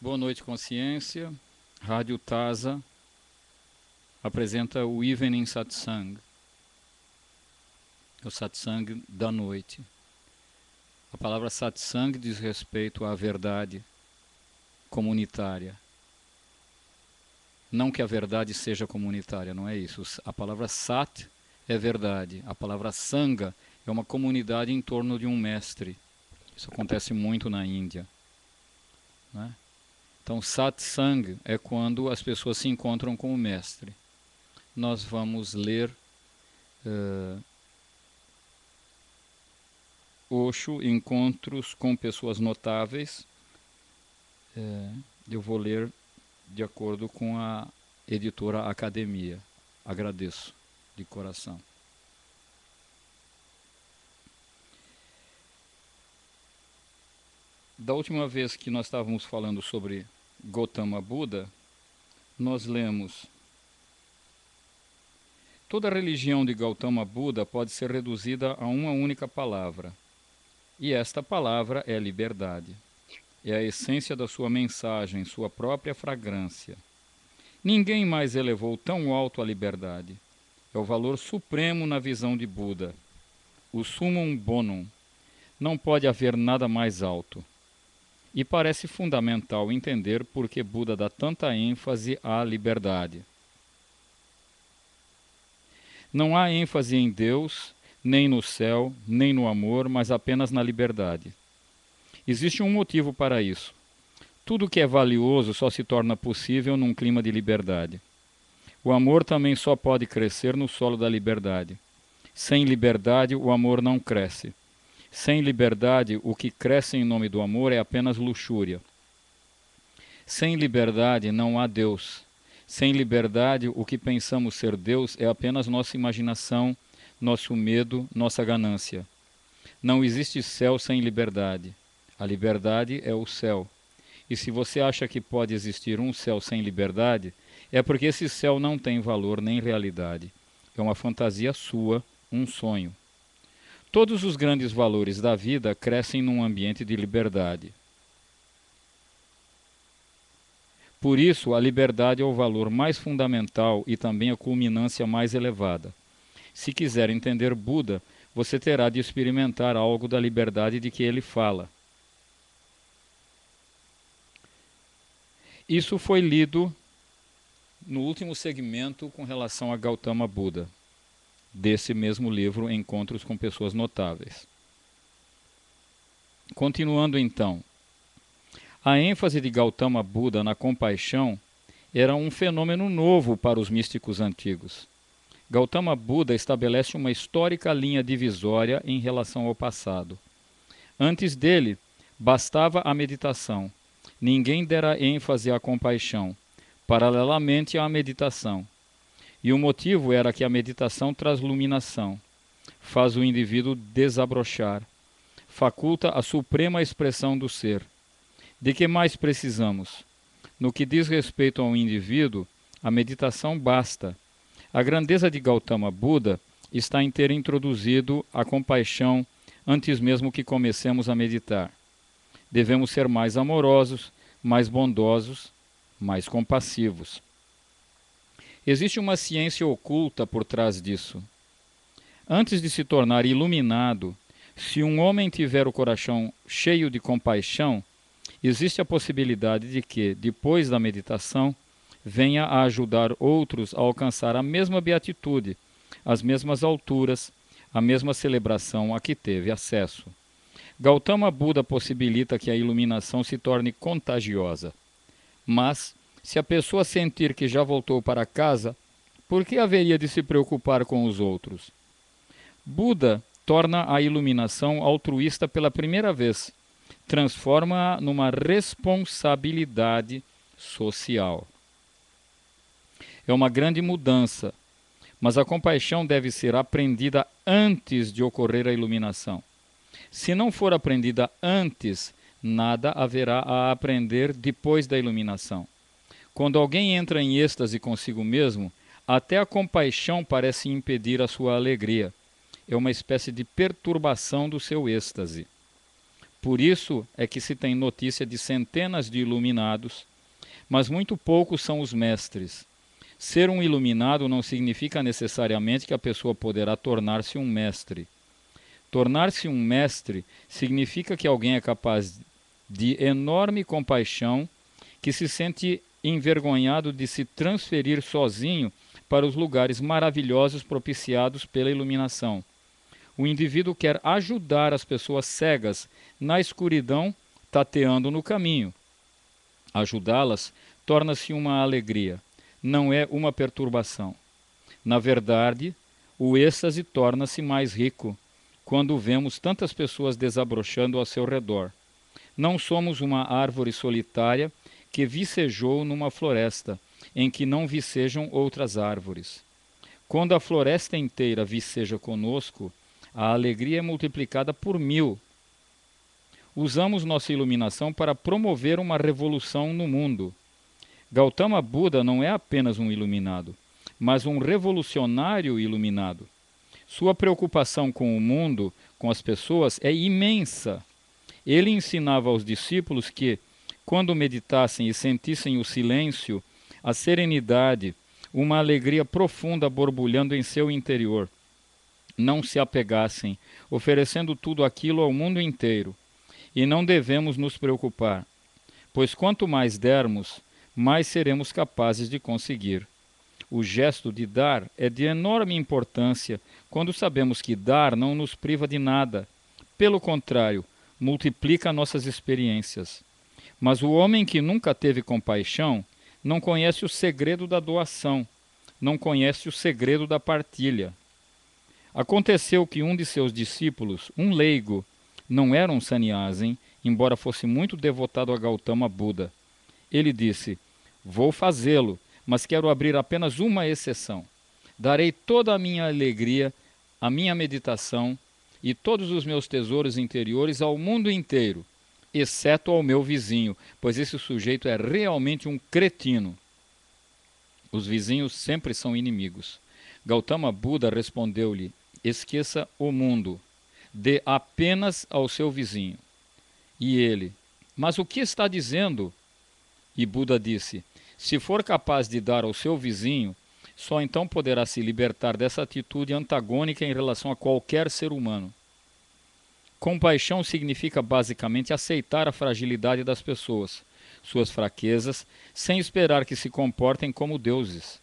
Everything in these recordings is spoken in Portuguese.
Boa noite, consciência. Rádio Tasa apresenta o Evening Satsang, o satsang da noite. A palavra satsang diz respeito à verdade comunitária. Não que a verdade seja comunitária, não é isso. A palavra sat é verdade. A palavra sangha é uma comunidade em torno de um mestre. Isso acontece muito na Índia, né? Então, satsang é quando as pessoas se encontram com o mestre. Nós vamos ler Osho, Encontros com Pessoas Notáveis. Eu vou ler de acordo com a editora Academia. Agradeço de coração. Da última vez que nós estávamos falando sobre Gautama Buda, nós lemos: toda a religião de Gautama Buda pode ser reduzida a uma única palavra, e esta palavra é liberdade. É a essência da sua mensagem, sua própria fragrância. Ninguém mais elevou tão alto a liberdade. É o valor supremo na visão de Buda. O summum bonum. Não pode haver nada mais alto. E parece fundamental entender por que Buda dá tanta ênfase à liberdade. Não há ênfase em Deus, nem no céu, nem no amor, mas apenas na liberdade. Existe um motivo para isso. Tudo que é valioso só se torna possível num clima de liberdade. O amor também só pode crescer no solo da liberdade. Sem liberdade, o amor não cresce. Sem liberdade, o que cresce em nome do amor é apenas luxúria. Sem liberdade, não há Deus. Sem liberdade, o que pensamos ser Deus é apenas nossa imaginação, nosso medo, nossa ganância. Não existe céu sem liberdade. A liberdade é o céu. E se você acha que pode existir um céu sem liberdade, é porque esse céu não tem valor nem realidade. É uma fantasia sua, um sonho. Todos os grandes valores da vida crescem num ambiente de liberdade. Por isso, a liberdade é o valor mais fundamental e também a culminância mais elevada. Se quiser entender Buda, você terá de experimentar algo da liberdade de que ele fala. Isso foi lido no último segmento com relação a Gautama Buda, desse mesmo livro, Encontros com Pessoas Notáveis. Continuando então, a ênfase de Gautama Buda na compaixão era um fenômeno novo para os místicos antigos. Gautama Buda estabelece uma histórica linha divisória em relação ao passado. Antes dele, bastava a meditação. Ninguém dera ênfase à compaixão, paralelamente à meditação. E o motivo era que a meditação traz iluminação, faz o indivíduo desabrochar, faculta a suprema expressão do ser. De que mais precisamos? No que diz respeito ao indivíduo, a meditação basta. A grandeza de Gautama Buda está em ter introduzido a compaixão antes mesmo que comecemos a meditar. Devemos ser mais amorosos, mais bondosos, mais compassivos. Existe uma ciência oculta por trás disso. Antes de se tornar iluminado, se um homem tiver o coração cheio de compaixão, existe a possibilidade de que, depois da meditação, venha a ajudar outros a alcançar a mesma beatitude, as mesmas alturas, a mesma celebração a que teve acesso. Gautama Buda possibilita que a iluminação se torne contagiosa. Mas, se a pessoa sentir que já voltou para casa, por que haveria de se preocupar com os outros? Buda torna a iluminação altruísta pela primeira vez, transforma-a numa responsabilidade social. É uma grande mudança, mas a compaixão deve ser aprendida antes de ocorrer a iluminação. Se não for aprendida antes, nada haverá a aprender depois da iluminação. Quando alguém entra em êxtase consigo mesmo, até a compaixão parece impedir a sua alegria. É uma espécie de perturbação do seu êxtase. Por isso é que se tem notícia de centenas de iluminados, mas muito poucos são os mestres. Ser um iluminado não significa necessariamente que a pessoa poderá tornar-se um mestre. Tornar-se um mestre significa que alguém é capaz de enorme compaixão, que se sente envergonhado de se transferir sozinho para os lugares maravilhosos propiciados pela iluminação. O indivíduo quer ajudar as pessoas cegas na escuridão, tateando no caminho. Ajudá-las torna-se uma alegria, não é uma perturbação. Na verdade, o êxtase torna-se mais rico quando vemos tantas pessoas desabrochando ao seu redor. Não somos uma árvore solitária que vicejou numa floresta, em que não vicejam outras árvores. Quando a floresta inteira viceja conosco, a alegria é multiplicada por 1000. Usamos nossa iluminação para promover uma revolução no mundo. Gautama Buda não é apenas um iluminado, mas um revolucionário iluminado. Sua preocupação com o mundo, com as pessoas, é imensa. Ele ensinava aos discípulos que, quando meditassem e sentissem o silêncio, a serenidade, uma alegria profunda borbulhando em seu interior, não se apegassem, oferecendo tudo aquilo ao mundo inteiro. E não devemos nos preocupar, pois quanto mais dermos, mais seremos capazes de conseguir. O gesto de dar é de enorme importância quando sabemos que dar não nos priva de nada. Pelo contrário, multiplica nossas experiências. Mas o homem que nunca teve compaixão não conhece o segredo da doação, não conhece o segredo da partilha. Aconteceu que um de seus discípulos, um leigo, não era um sannyasin, embora fosse muito devotado a Gautama Buda. Ele disse: "Vou fazê-lo, mas quero abrir apenas uma exceção. Darei toda a minha alegria, a minha meditação e todos os meus tesouros interiores ao mundo inteiro, exceto ao meu vizinho, pois esse sujeito é realmente um cretino." Os vizinhos sempre são inimigos. Gautama Buda respondeu-lhe: "Esqueça o mundo. Dê apenas ao seu vizinho." E ele: "Mas o que está dizendo?" E Buda disse: "Se for capaz de dar ao seu vizinho, só então poderá se libertar dessa atitude antagônica em relação a qualquer ser humano." Compaixão significa basicamente aceitar a fragilidade das pessoas, suas fraquezas, sem esperar que se comportem como deuses.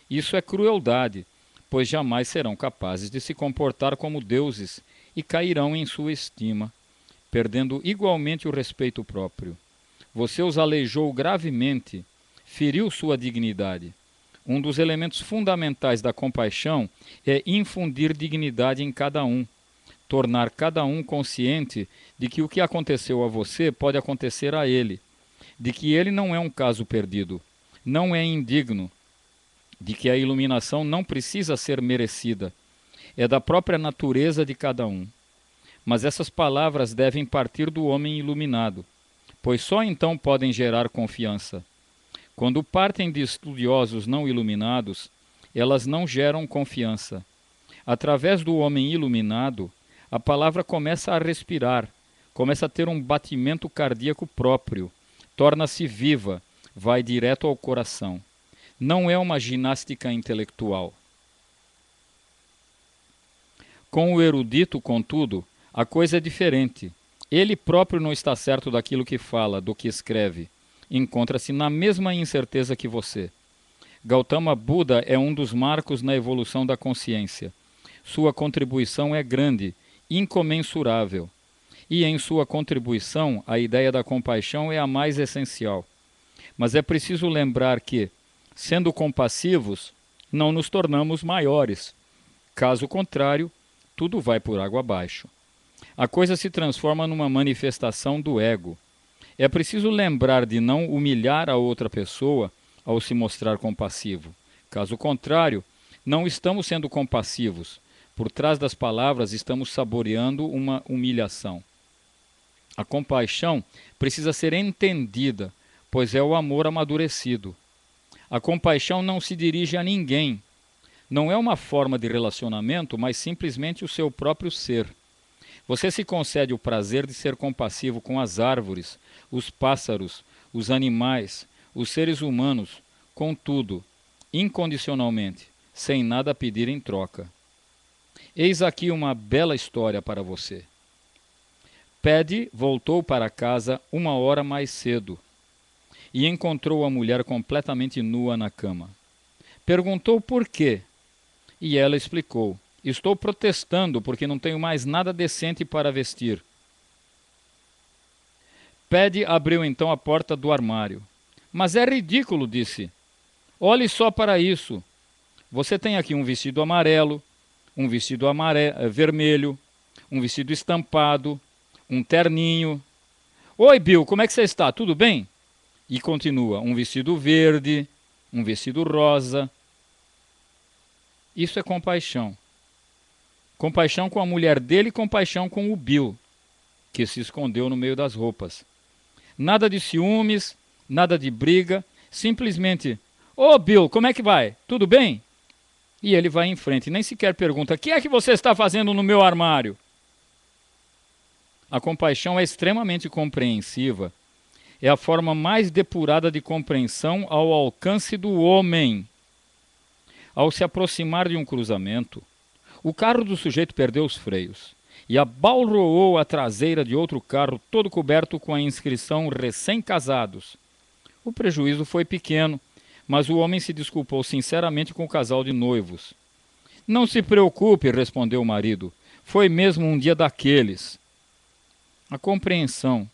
Isso é crueldade, pois jamais serão capazes de se comportar como deuses e cairão em sua estima, perdendo igualmente o respeito próprio. Você os aleijou gravemente, feriu sua dignidade. Um dos elementos fundamentais da compaixão é infundir dignidade em cada um, tornar cada um consciente de que o que aconteceu a você pode acontecer a ele, de que ele não é um caso perdido, não é indigno, de que a iluminação não precisa ser merecida, é da própria natureza de cada um. Mas essas palavras devem partir do homem iluminado, pois só então podem gerar confiança. Quando partem de estudiosos não iluminados, elas não geram confiança. Através do homem iluminado, a palavra começa a respirar, começa a ter um batimento cardíaco próprio, torna-se viva, vai direto ao coração. Não é uma ginástica intelectual. Com o erudito, contudo, a coisa é diferente. Ele próprio não está certo daquilo que fala, do que escreve. Encontra-se na mesma incerteza que você. Gautama Buda é um dos marcos na evolução da consciência. Sua contribuição é grande, incomensurável. E em sua contribuição, a ideia da compaixão é a mais essencial. Mas é preciso lembrar que, sendo compassivos, não nos tornamos maiores. Caso contrário, tudo vai por água abaixo. A coisa se transforma numa manifestação do ego. É preciso lembrar de não humilhar a outra pessoa ao se mostrar compassivo. Caso contrário, não estamos sendo compassivos. Por trás das palavras estamos saboreando uma humilhação. A compaixão precisa ser entendida, pois é o amor amadurecido. A compaixão não se dirige a ninguém. Não é uma forma de relacionamento, mas simplesmente o seu próprio ser. Você se concede o prazer de ser compassivo com as árvores, os pássaros, os animais, os seres humanos, com tudo, incondicionalmente, sem nada pedir em troca. Eis aqui uma bela história para você. Paddy voltou para casa 1 hora mais cedo e encontrou a mulher completamente nua na cama. Perguntou por quê, e ela explicou: estou protestando porque não tenho mais nada decente para vestir. Paddy abriu então a porta do armário. Mas é ridículo, disse. Olhe só para isso. Você tem aqui um vestido amarelo, um vestido vermelho, um vestido estampado, um terninho. Oi, Bill, como é que você está? Tudo bem? E continua, um vestido verde, um vestido rosa. Isso é compaixão. Compaixão com a mulher dele e compaixão com o Bill, que se escondeu no meio das roupas. Nada de ciúmes, nada de briga, simplesmente: Ô Bill, como é que vai? Tudo bem? E ele vai em frente, nem sequer pergunta: o que é que você está fazendo no meu armário? A compaixão é extremamente compreensiva. É a forma mais depurada de compreensão ao alcance do homem. Ao se aproximar de um cruzamento, o carro do sujeito perdeu os freios e abalroou a traseira de outro carro todo coberto com a inscrição recém-casados. O prejuízo foi pequeno, mas o homem se desculpou sinceramente com o casal de noivos. Não se preocupe, respondeu o marido, foi mesmo um dia daqueles. A compreensão,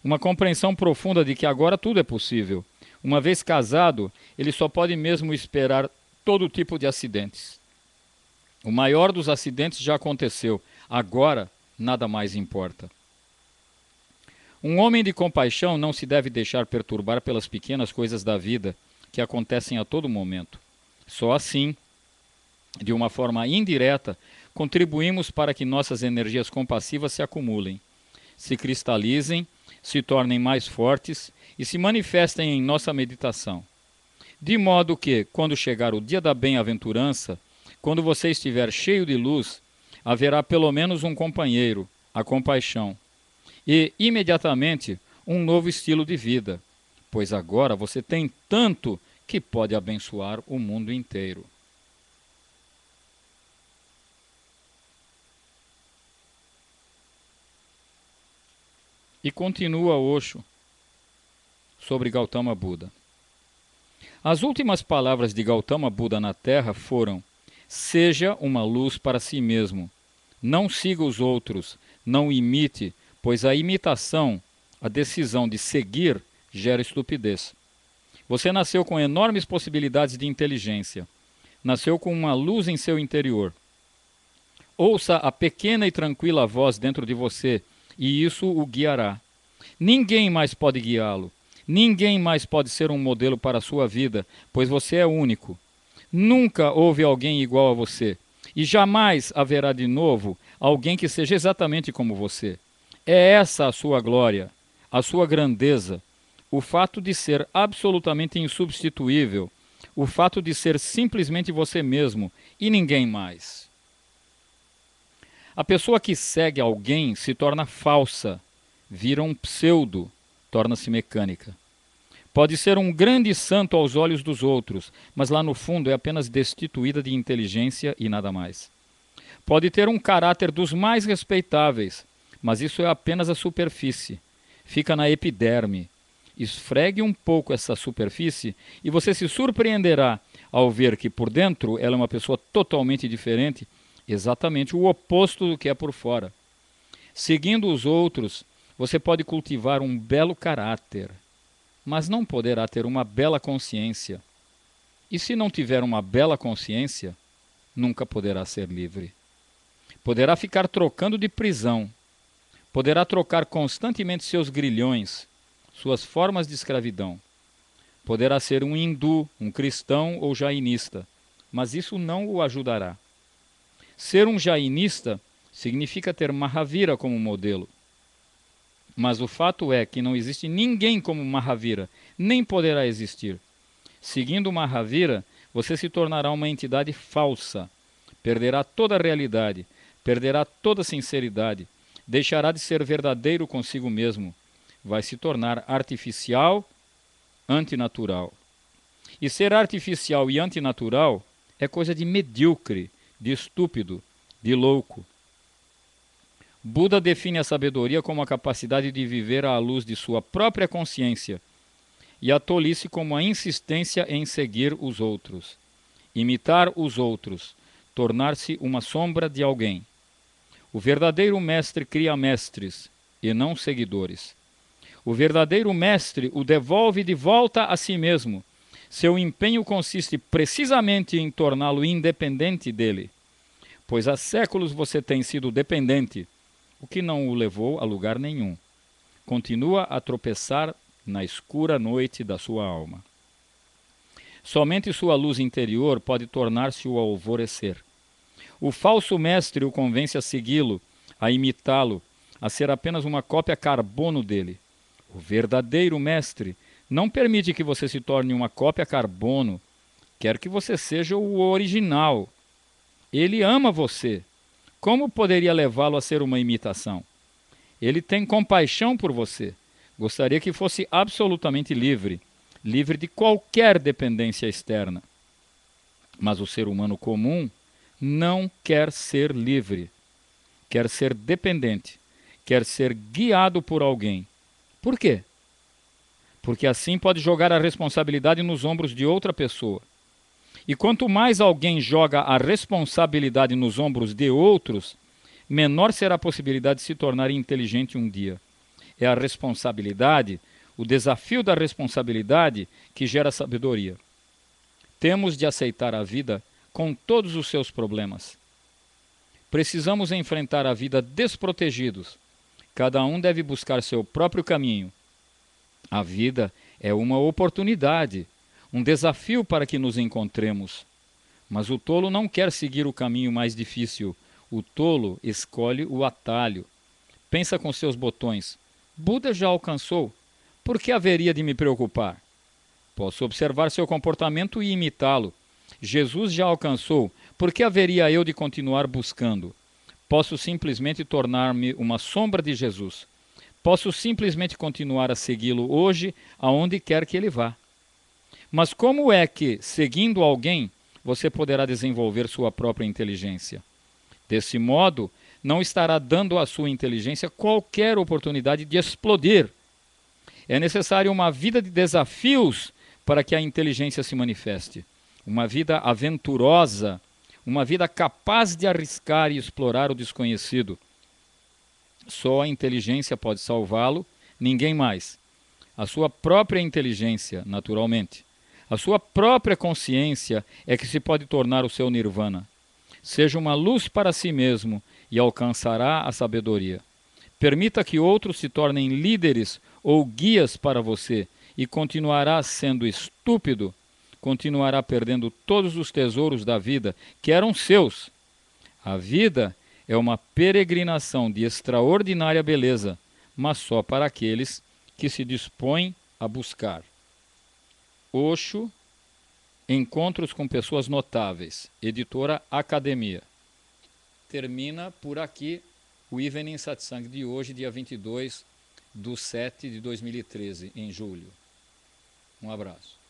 uma compreensão profunda de que agora tudo é possível. Uma vez casado, ele só pode mesmo esperar todo tipo de acidentes. O maior dos acidentes já aconteceu, agora nada mais importa. Um homem de compaixão não se deve deixar perturbar pelas pequenas coisas da vida que acontecem a todo momento. Só assim, de uma forma indireta, contribuímos para que nossas energias compassivas se acumulem, se cristalizem, se tornem mais fortes e se manifestem em nossa meditação. De modo que, quando chegar o dia da bem-aventurança, quando você estiver cheio de luz, haverá pelo menos um companheiro, a compaixão, e, imediatamente, um novo estilo de vida, pois agora você tem tanto que pode abençoar o mundo inteiro. E continua Osho sobre Gautama Buda. As últimas palavras de Gautama Buda na Terra foram: seja uma luz para si mesmo. Não siga os outros, não imite, pois a imitação, a decisão de seguir, gera estupidez. Você nasceu com enormes possibilidades de inteligência. Nasceu com uma luz em seu interior. Ouça a pequena e tranquila voz dentro de você, e isso o guiará. Ninguém mais pode guiá-lo. Ninguém mais pode ser um modelo para a sua vida, pois você é único. Nunca houve alguém igual a você, e jamais haverá de novo alguém que seja exatamente como você. É essa a sua glória, a sua grandeza, o fato de ser absolutamente insubstituível, o fato de ser simplesmente você mesmo e ninguém mais. A pessoa que segue alguém se torna falsa, vira um pseudo, torna-se mecânica. Pode ser um grande santo aos olhos dos outros, mas lá no fundo é apenas destituída de inteligência e nada mais. Pode ter um caráter dos mais respeitáveis, mas isso é apenas a superfície. Fica na epiderme. Esfregue um pouco essa superfície e você se surpreenderá ao ver que por dentro ela é uma pessoa totalmente diferente, exatamente o oposto do que é por fora. Seguindo os outros, você pode cultivar um belo caráter, mas não poderá ter uma bela consciência. E se não tiver uma bela consciência, nunca poderá ser livre. Poderá ficar trocando de prisão. Poderá trocar constantemente seus grilhões, suas formas de escravidão. Poderá ser um hindu, um cristão ou jainista, mas isso não o ajudará. Ser um jainista significa ter Mahavira como modelo. Mas o fato é que não existe ninguém como Mahavira, nem poderá existir. Seguindo Mahavira, você se tornará uma entidade falsa, perderá toda a realidade, perderá toda a sinceridade, deixará de ser verdadeiro consigo mesmo, vai se tornar artificial, antinatural. E ser artificial e antinatural é coisa de medíocre, de estúpido, de louco. Buda define a sabedoria como a capacidade de viver à luz de sua própria consciência e a tolice como a insistência em seguir os outros, imitar os outros, tornar-se uma sombra de alguém. O verdadeiro mestre cria mestres e não seguidores. O verdadeiro mestre o devolve de volta a si mesmo. Seu empenho consiste precisamente em torná-lo independente dele, pois há séculos você tem sido dependente, o que não o levou a lugar nenhum. Continua a tropeçar na escura noite da sua alma. Somente sua luz interior pode tornar-se o alvorecer. O falso mestre o convence a segui-lo, a imitá-lo, a ser apenas uma cópia carbono dele. O verdadeiro mestre não permite que você se torne uma cópia carbono, quer que você seja o original. Ele ama você. Como poderia levá-lo a ser uma imitação? Ele tem compaixão por você. Gostaria que fosse absolutamente livre, livre de qualquer dependência externa. Mas o ser humano comum não quer ser livre. Quer ser dependente. Quer ser guiado por alguém. Por quê? Porque assim pode jogar a responsabilidade nos ombros de outra pessoa. E quanto mais alguém joga a responsabilidade nos ombros de outros, menor será a possibilidade de se tornar inteligente um dia. É a responsabilidade, o desafio da responsabilidade que gera sabedoria. Temos de aceitar a vida com todos os seus problemas. Precisamos enfrentar a vida desprotegidos. Cada um deve buscar seu próprio caminho. A vida é uma oportunidade, um desafio para que nos encontremos. Mas o tolo não quer seguir o caminho mais difícil. O tolo escolhe o atalho. Pensa com seus botões. Buda já alcançou. Por que haveria de me preocupar? Posso observar seu comportamento e imitá-lo. Jesus já alcançou. Por que haveria eu de continuar buscando? Posso simplesmente tornar-me uma sombra de Jesus. Posso simplesmente continuar a segui-lo hoje, aonde quer que ele vá. Mas como é que, seguindo alguém, você poderá desenvolver sua própria inteligência? Desse modo, não estará dando à sua inteligência qualquer oportunidade de explodir. É necessário uma vida de desafios para que a inteligência se manifeste. Uma vida aventurosa, uma vida capaz de arriscar e explorar o desconhecido. Só a inteligência pode salvá-lo, ninguém mais. A sua própria inteligência, naturalmente. A sua própria consciência é que se pode tornar o seu nirvana. Seja uma luz para si mesmo e alcançará a sabedoria. Permita que outros se tornem líderes ou guias para você e continuará sendo estúpido, continuará perdendo todos os tesouros da vida que eram seus. A vida é uma peregrinação de extraordinária beleza, mas só para aqueles que se dispõem a buscar. Osho, Encontros com Pessoas Notáveis, editora Academia. Termina por aqui o Evening Satsang de hoje, dia 22/7/2013, em julho. Um abraço.